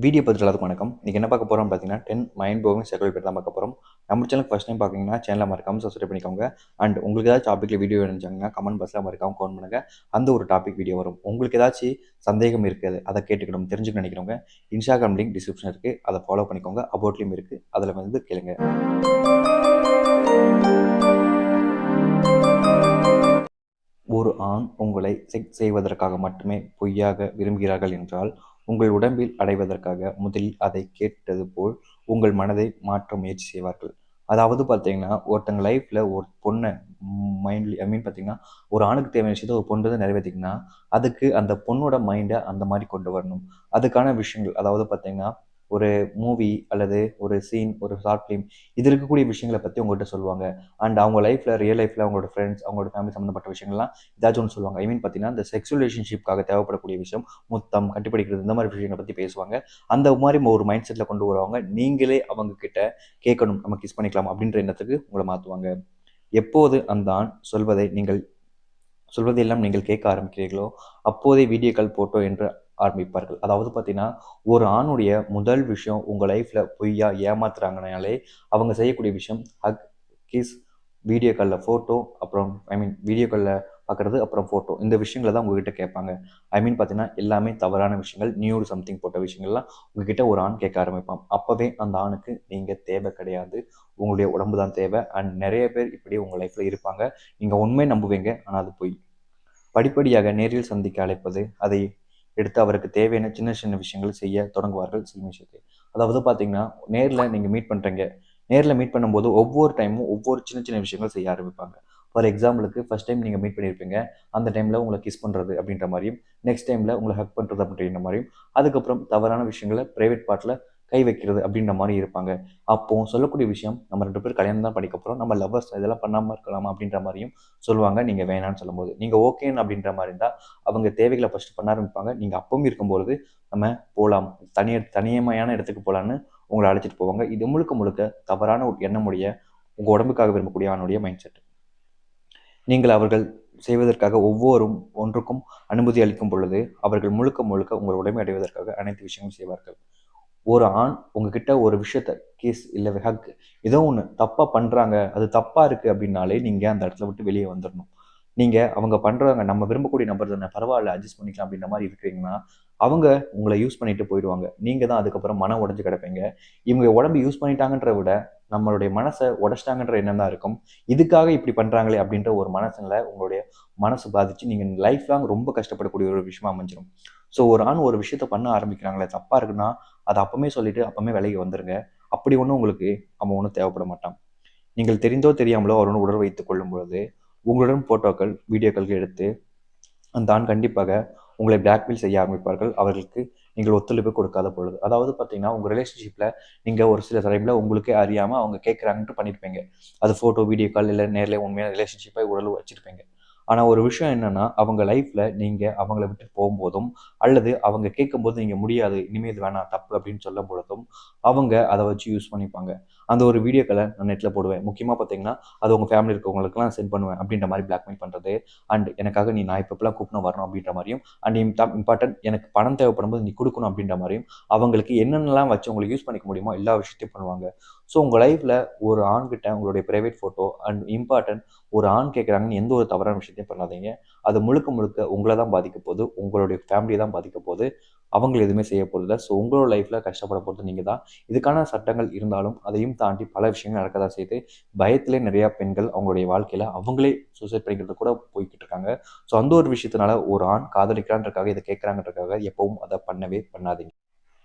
Video பார்த்துட்டு எல்லாத்துக்கும் வணக்கம். இன்னைக்கு என்ன பார்க்க போறோம்னு பார்த்தீங்கன்னா, 10 மைண்ட் ப்ளோவிங் சைக்காலஜி பத்தி தான் பார்க்க போறோம். நம்ம சேனலுக்கு ஃபர்ஸ்ட் டைம் பார்க்குறீங்கன்னா, சேனலை மறக்காம சப்ஸ்கிரைப் பண்ணிக்கோங்க. அண்ட் உங்களுக்கு ஏதாவது டாபிக்ல வீடியோ வேணும்னு கமெண்ட் பாக்ஸ்ல மறக்காம கமெண்ட் பண்ணுங்க. அந்த ஒரு டாபிக் வீடியோ வரும். உங்களுக்கு ஏதாச்சும் சந்தேகம் இருக்குது, அதை கேட்டுக்கணும், தெரிஞ்சுக்க நினைக்கிறவங்க இன்ஸ்டாகிராம் லிங்க் டிஸ்கிரிப்ஷன் இருக்கு. அதை ஃபாலோ பண்ணிக்கோங்க. அபவுட்லையும் இருக்கு. அதில் வந்து கேளுங்க. ஒரு ஆண் உங்களை செக்ஸ் செய்வதற்காக மட்டுமே பொய்யாக விரும்புகிறார்கள் என்றால், உங்கள் உடம்பில் அடைவதற்காக முதலில் அதை கேட்டது போல் உங்கள் மனதை மாற்ற முயற்சி செய்வார்கள். அதாவது பார்த்தீங்கன்னா, ஒருத்தங்க லைஃப்ல ஒரு பொண்ணை மைண்ட்லி பார்த்தீங்கன்னா, ஒரு ஆணுக்கு தேவையான விஷயத்த ஒரு பொண்ணு தான் நிறைவேத்திங்கன்னா, அதுக்கு அந்த பொண்ணோட மைண்டை அந்த மாதிரி கொண்டு வரணும். அதுக்கான விஷயங்கள் அதாவது பார்த்தீங்கன்னா, ஒரு மூவி அல்லது ஒரு சீன், ஒரு ஷார்ட் ஃபிலிம் இது இருக்கக்கூடிய விஷயங்கள பத்தி உங்கள்ட்ட சொல்லுவாங்க. அண்ட் அவங்க லைஃப்ல, ரியல் லைஃப்ல அவங்களோட ஃப்ரெண்ட்ஸ், அவங்களோட ஃபேமிலி சம்மந்தப்பட்ட விஷயங்கள்லாம் ஏதாச்சும் ஒன்று சொல்லுவாங்க. பார்த்தீங்கன்னா, இந்த செக்ஸுவல் ரிலேஷன்ஷிப்காக தேவைப்படக்கூடிய விஷயம், முத்தம், கட்டிப்பிடிக்கிறது இந்த மாதிரி விஷயங்கள பத்தி பேசுவாங்க. அந்த மாதிரி ஒரு மைண்ட் செட்ல கொண்டு வருவாங்க. நீங்களே அவங்க கிட்ட கேட்கணும், நம்ம கிஸ் பண்ணிக்கலாம் அப்படின்ற எண்ணத்துக்கு உங்கள மாத்துவாங்க. எப்போது அந்த ஆண் சொல்வதெல்லாம் நீங்கள் கேட்க ஆரம்பிக்கிறீர்களோ, அப்போதே வீடியோ கால், ஃபோட்டோ என்று ஆரம்பிப்பார்கள். அதாவது பார்த்தீங்கன்னா, ஒரு ஆணுடைய முதல் விஷயம் உங்க லைஃப்ல பொய்யா ஏமாத்துறாங்கனாலே, அவங்க செய்யக்கூடிய விஷயம் ஹக், கிஸ், வீடியோ கால்ல ஃபோட்டோ, அப்புறம் வீடியோ கால்ல பார்க்குறது, அப்புறம் ஃபோட்டோ. இந்த விஷயங்கள தான் உங்ககிட்ட கேட்பாங்க. பார்த்தீங்கன்னா, எல்லாமே தவறான விஷயங்கள். நியூட் சம்திங் போட்ட விஷயங்கள்லாம் உங்ககிட்ட ஒரு ஆண் கேட்க ஆரம்பிப்பான். அப்பவே அந்த ஆணுக்கு நீங்க தேவை கிடையாது. உங்களுடைய உடம்பு தான் தேவை. அண்ட் நெறைய பேர் இப்படியே உங்க லைஃப்ல இருப்பாங்க. நீங்க உண்மைய நம்புவீங்க. ஆனா அது பொய். படிப்படியாக நேரில் சந்திக்க அழைப்பது, அதை எடுத்து அவருக்கு தேவையான சின்ன சின்ன விஷயங்கள் செய்ய தொடங்குவார்கள் சில விஷயத்தை. அதாவது பார்த்தீங்கன்னா, நேர்ல நீங்க மீட் பண்றீங்க. நேர்ல மீட் பண்ணும்போது ஒவ்வொரு டைமும் ஒவ்வொரு சின்ன சின்ன விஷயங்கள் செய்ய ஆரம்பிப்பாங்க. ஃபார் எக்ஸாம்பிளுக்கு ஃபர்ஸ்ட் டைம் நீங்க மீட் பண்ணியிருப்பீங்க. அந்த டைம்ல உங்கள கிஸ் பண்றது அப்படின்ற மாரியும், நெக்ஸ்ட் டைம்ல உங்கள ஹக் பண்றது அப்படின்ற மாரியும், அதுக்கப்புறம் தவறான விஷயங்கள பிரைவேட் பார்ட்ல கை வைக்கிறது அப்படின்ற மாரி இருப்பாங்க. அப்போ சொல்லக்கூடிய விஷயம், நம்ம 2 பேரும் கல்யாணம் தான் பண்ணிக்க போறோம். நம்ம லவ்வர்ஸ் இதெல்லாம் பண்ணாம இருக்கலாமா அப்படின்ற மாரியும் சொல்லுவாங்க. நீங்க வேணான்னு சொல்லும்போது. நீங்க ஓகேன்னு அப்படின்ற மாரி இருந்தா, அவங்க தேவைகள ஃபர்ஸ்ட் பண்ண ஆரம்பிப்பாங்க. நீங்க அப்பவும் இருக்கும்பொழுது, நம்ம போலாம். தனிமையான இடத்துக்கு போலான்னு உங்கள அழைச்சிட்டு போவாங்க. இது முழுக்க முழுக்க தவறான ஒரு எண்ணமுடைய, உங்க உடம்புக்காக விரும்பக்கூடிய ஆணுடைய மைண்ட் செட். நீங்கள் அவர்கள் செய்வதற்காக ஒன்றுக்கும் அனுமதி அளிக்கும் பொழுது, அவர்கள் முழுக்க முழுக்க உங்கள் உடைமை அடைவதற்காக அனைத்து விஷயங்களும் செய்வார்கள். ஒரு ஆண் உங்ககிட்ட ஒரு விஷயத்த கிஸ் இல்ல ஹக் ஏதோ ஒண்ணு தப்பா பண்றாங்க. அது தப்பா இருக்கு அப்படின்னாலே, நீங்க அந்த இடத்துல விட்டு வெளிய வந்துரணும். நீங்க அவங்க பண்றாங்க, நம்ம விரும்பக்கூடிய நபர் தானே, பரவால்ல அட்ஜஸ்ட் பண்ணிக்கலாம் அப்படின்ற மாரி இருக்கிறீங்கன்னா, அவங்க உங்கள யூஸ் பண்ணிட்டு போயிடுவாங்க. நீங்க தான் அதுக்கப்புறம் மனம் உடைஞ்சு கிடப்பீங்க. இவங்க உடம்பு யூஸ் பண்ணிட்டாங்கன்றத விட, நம்மளுடைய மனச உடைச்சிட்டாங்கன்ற எண்ணம் தான் இருக்கும். இதுக்காக இப்படி பண்றாங்களே அப்படின்ற ஒரு மனசுல உங்களுடைய மனசு பாதிச்சு, நீங்க லைஃப் லாங் ரொம்ப கஷ்டப்படக்கூடிய ஒரு விஷயமா அமைஞ்சிரும். ஸோ ஒரு ஆண் ஒரு விஷயத்த பண்ண ஆரம்பிக்கிறாங்களே, தப்பா இருக்குன்னா, அத அப்பமே சொல்லிட்டு, அப்பமே விலகி வந்துருங்க. அப்படி ஒண்ணும் உங்களுக்கு அவன் ஒண்ணும் தேவைப்பட மாட்டான். நீங்கள் தெரிந்தோ தெரியாமலோ அவருடன் உடல் வைத்துக் கொள்ளும் பொழுது, உங்களுடன் போட்டோக்கள், வீடியோக்கள் எடுத்து அந்த ஆண் கண்டிப்பாக உங்களை பிளாக்மெயில் செய்ய ஆரம்பிப்பார்கள். அவர்களுக்கு நீங்கள் ஒத்துழைப்பு கொடுக்காத பொழுது. அதாவது பார்த்தீங்கன்னா, உங்க ரிலேஷன்ஷிப்ல நீங்க ஒரு சில டைம்ல உங்களுக்கே அறியாம அவங்க கேட்குறாங்கன்ட்டு பண்ணியிருப்பீங்க. அது ஃபோட்டோ, வீடியோ கால் இல்ல நேர்ல உண்மையான ரிலேஷன்ஷிப்பா உறவு வச்சிருப்பீங்க. ஆனா ஒரு விஷயம் என்னன்னா, அவங்க லைஃப்ல நீங்க அவங்கள விட்டுட்டு போகும்போதும், அல்லது அவங்க கேட்கும்போது நீங்க முடியாது, இனிமே இது வேணாம், தப்பு அப்படின்னு சொல்லும் பொழுதும், அவங்க அத வச்சு யூஸ் பண்ணிப்பாங்க. அந்த ஒரு வீடியோக்கள நான் நெட்ல போடுவேன். முக்கியமா பார்த்தீங்கன்னா, அது உங்க ஃபேமிலி இருக்கவங்களுக்கெல்லாம் சென்ட் பண்ணுவேன் அப்படின்ற மாரி பிளாக்மெயில் பண்றது. அண்ட் எனக்காக நான் எப்பப்பலாம் கூப்பிட்ணும் வரணும் அப்படின்ற மாரியும், அண்ட் இம்பார்ட்டன்ட் எனக்கு பணம் தேவைப்படும்போது நீ குடுக்கணும் அப்படின்ற மாரியும், அவங்களுக்கு என்னென்னலாம் வச்சு உங்களுக்கு யூஸ் பண்ணிக்க முடியுமோ எல்லா விஷயத்தையும் பண்ணுவாங்க. ஸோ உங்க லைஃப்ல ஒரு ஆண்கிட்ட உங்களுடைய பிரைவேட் ஃபோட்டோ அண்ட் இம்பார்ட்டன்ட் ஒரு ஆண் கேட்குறாங்கன்னு எந்த ஒரு தவறான விஷயத்தையும் பண்ணாதீங்க. அது முழுக்க முழுக்க உங்கள தான் பாதிக்க போகுது. உங்களுடைய ஃபேமிலிய தான் பாதிக்க போகுது. அவங்க எதுவுமே செய்ய போறதில்ல. ஸோ உங்களோட லைஃப்ல கஷ்டப்பட போறது நீங்க தான். இதுக்கான சட்டங்கள் இருந்தாலும், அதையும் தாண்டி பல விஷயங்கள் நடக்க தான் செய்யுது. பயத்திலே நிறைய பெண்கள் அவங்களுடைய வாழ்க்கையில அவங்களே சூசைட் பண்ணிக்கிறது கூட போய்க்கிட்டு இருக்காங்க. ஸோ அந்த ஒரு விஷயத்தினால ஒரு ஆண் காதலிக்கிறான்றக்காக இத கேட்கறாங்கன்றக்காக எப்பவும் அத பண்ணவே பண்ணாதீங்க.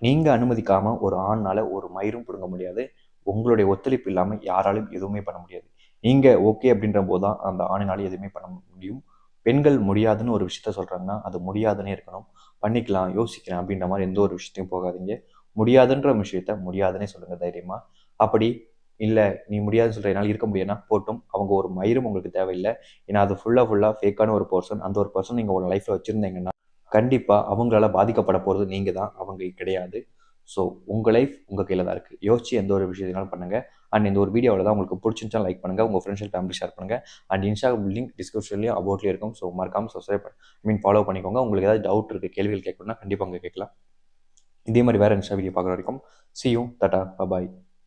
நீங்க அனுமதிக்காம ஒரு ஆண்னால ஒரு மயிரும் பிடுங்க முடியாது. உங்களுடைய ஒத்துழைப்பு இல்லாம யாராலும் எதுவுமே பண்ண முடியாது. நீங்க ஓகே அப்படின்ற போது தான் அந்த ஆணினால எதுவுமே பண்ண முடியும். பெண்கள் முடியாதுன்னு ஒரு விஷயத்த சொல்றாங்கன்னா, அது முடியாதுன்னே இருக்கணும். பண்ணிக்கலாம், யோசிக்கிறேன் அப்படின்ற மாரி எந்த ஒரு விஷயத்தையும் போகாதீங்க. முடியாதுன்ற விஷயத்த முடியாதுன்னே சொல்லுங்க தைரியமா. அப்படி இல்ல நீ முடியாதுன்னு சொல்ற என்னால இருக்க முடியும்னா போட்டும். அவங்க ஒரு மயிரும் உங்களுக்கு தேவையில்ல. ஏன்னா அது ஃபுல்லா ஃபேக்கான ஒரு பெர்சன். அந்த ஒரு பெர்சன் நீங்க உங்க லைஃப்ல வச்சிருந்தீங்கன்னா கண்டிப்பா அவங்களால பாதிக்கப்பட போறது நீங்க தான், அவங்க கிடையாது. ஸோ உங்க லைஃப் உங்க கையில தான் இருக்கு. யோசிச்சு எந்த ஒரு விஷயத்தினாலும் பண்ணுங்க. அண்ட் இந்த ஒரு வீடியோ அவ்வளோதான். உங்களுக்கு பிடிச்சிருந்துச்சா லைக் பண்ணுங்க. உங்க ஃப்ரெண்ட்ஸ் அண்ட் ஃபேமிலி ஷேர் பண்ணுங்க. அண்ட் இன்ஸ்டாகிராம் லிங்க் டிஸ்கிரிப்ஷன்லயும் அபவுட்லயும் இருக்கும். ஸோ மறக்காம சப்ஸ்கிரைப் ஃபாலோ பண்ணிக்கோங்க. உங்களுக்கு ஏதாவது டவுட் இருக்கு, கேள்விகள் கேட்கணும்னா கண்டிப்பா அங்க கேட்கலாம். இதே மாதிரி வேறு இன்ஸ்டா வீடியோ பார்க்குற வரைக்கும் see you, tata, bye bye.